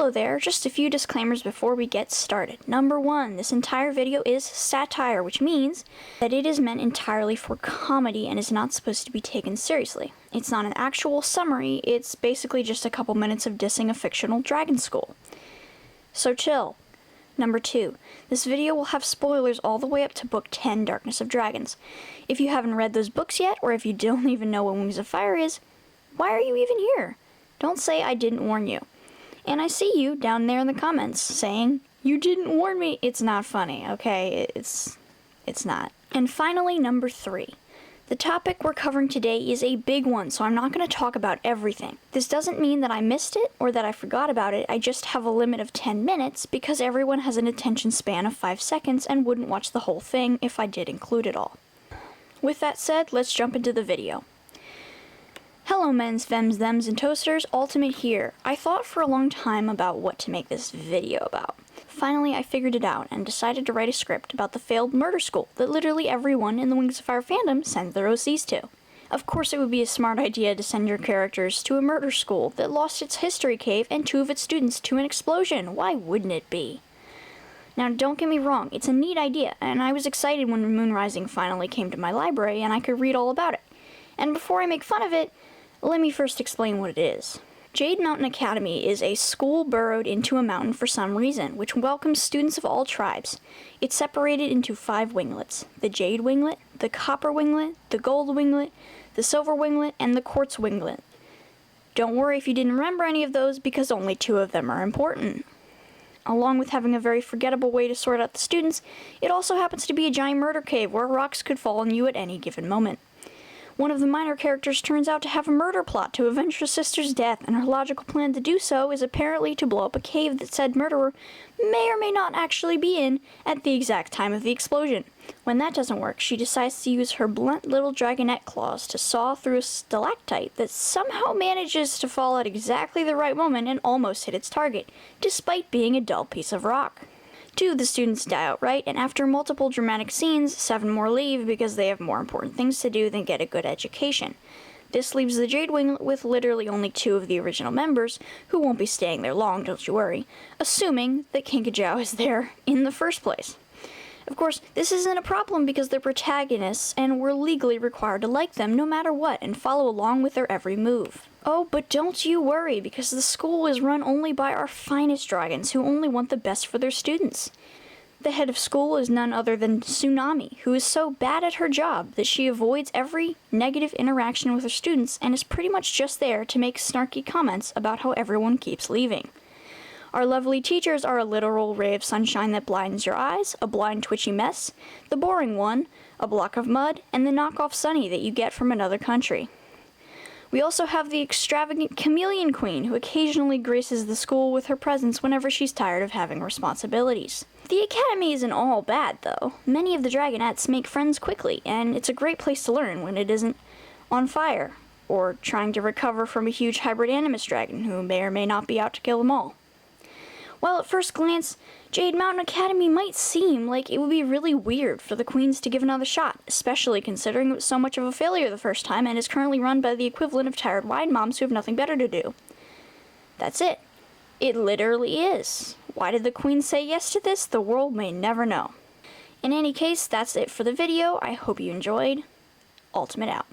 Hello there, just a few disclaimers before we get started. Number 1, this entire video is satire, which means that it is meant entirely for comedy and is not supposed to be taken seriously. It's not an actual summary, it's basically just a couple minutes of dissing a fictional dragon school. So chill. Number 2, this video will have spoilers all the way up to Book 10, Darkness of Dragons. If you haven't read those books yet, or if you don't even know what Wings of Fire is, why are you even here? Don't say I didn't warn you. And I see you down there in the comments saying, you didn't warn me. It's not funny, okay? It's not. And finally, number 3. The topic we're covering today is a big one, so I'm not going to talk about everything. This doesn't mean that I missed it or that I forgot about it. I just have a limit of 10 minutes because everyone has an attention span of 5 seconds and wouldn't watch the whole thing if I did include it all. With that said, let's jump into the video. Hello men's, femmes, thems, and toasters, Ultimate here. I thought for a long time about what to make this video about. Finally, I figured it out and decided to write a script about the failed murder school that literally everyone in the Wings of Fire fandom sends their OCs to. Of course, it would be a smart idea to send your characters to a murder school that lost its history cave and 2 of its students to an explosion. Why wouldn't it be? Now, don't get me wrong, it's a neat idea, and I was excited when Moon Rising finally came to my library and I could read all about it. And before I make fun of it, let me first explain what it is. Jade Mountain Academy is a school burrowed into a mountain for some reason, which welcomes students of all tribes. It's separated into 5 winglets: the Jade Winglet, the Copper Winglet, the Gold Winglet, the Silver Winglet, and the Quartz Winglet. Don't worry if you didn't remember any of those, because only 2 of them are important. Along with having a very forgettable way to sort out the students, it also happens to be a giant murder cave where rocks could fall on you at any given moment. One of the minor characters turns out to have a murder plot to avenge her sister's death, and her logical plan to do so is apparently to blow up a cave that said murderer may or may not actually be in at the exact time of the explosion. When that doesn't work, she decides to use her blunt little dragonette claws to saw through a stalactite that somehow manages to fall at exactly the right moment and almost hit its target, despite being a dull piece of rock. 2 of the students die outright, and after multiple dramatic scenes, 7 more leave because they have more important things to do than get a good education. This leaves the Jade Winglet with literally only 2 of the original members, who won't be staying there long, don't you worry, assuming that Kinkajou is there in the first place. Of course, this isn't a problem because they're protagonists, and we're legally required to like them no matter what and follow along with their every move. Oh, but don't you worry, because the school is run only by our finest dragons who only want the best for their students. The head of school is none other than Tsunami, who is so bad at her job that she avoids every negative interaction with her students and is pretty much just there to make snarky comments about how everyone keeps leaving. Our lovely teachers are a literal ray of sunshine that blinds your eyes, a blind twitchy mess, the boring one, a block of mud, and the knockoff Sunny that you get from another country. We also have the extravagant Chameleon Queen, who occasionally graces the school with her presence whenever she's tired of having responsibilities. The academy isn't all bad, though. Many of the dragonettes make friends quickly, and it's a great place to learn when it isn't on fire, or trying to recover from a huge hybrid animus dragon who may or may not be out to kill them all. While at first glance, Jade Mountain Academy might seem like it would be really weird for the queens to give another shot, especially considering it was so much of a failure the first time and is currently run by the equivalent of tired wine moms who have nothing better to do. That's it. It literally is. Why did the queens say yes to this? The world may never know. In any case, that's it for the video. I hope you enjoyed. Ultimate out.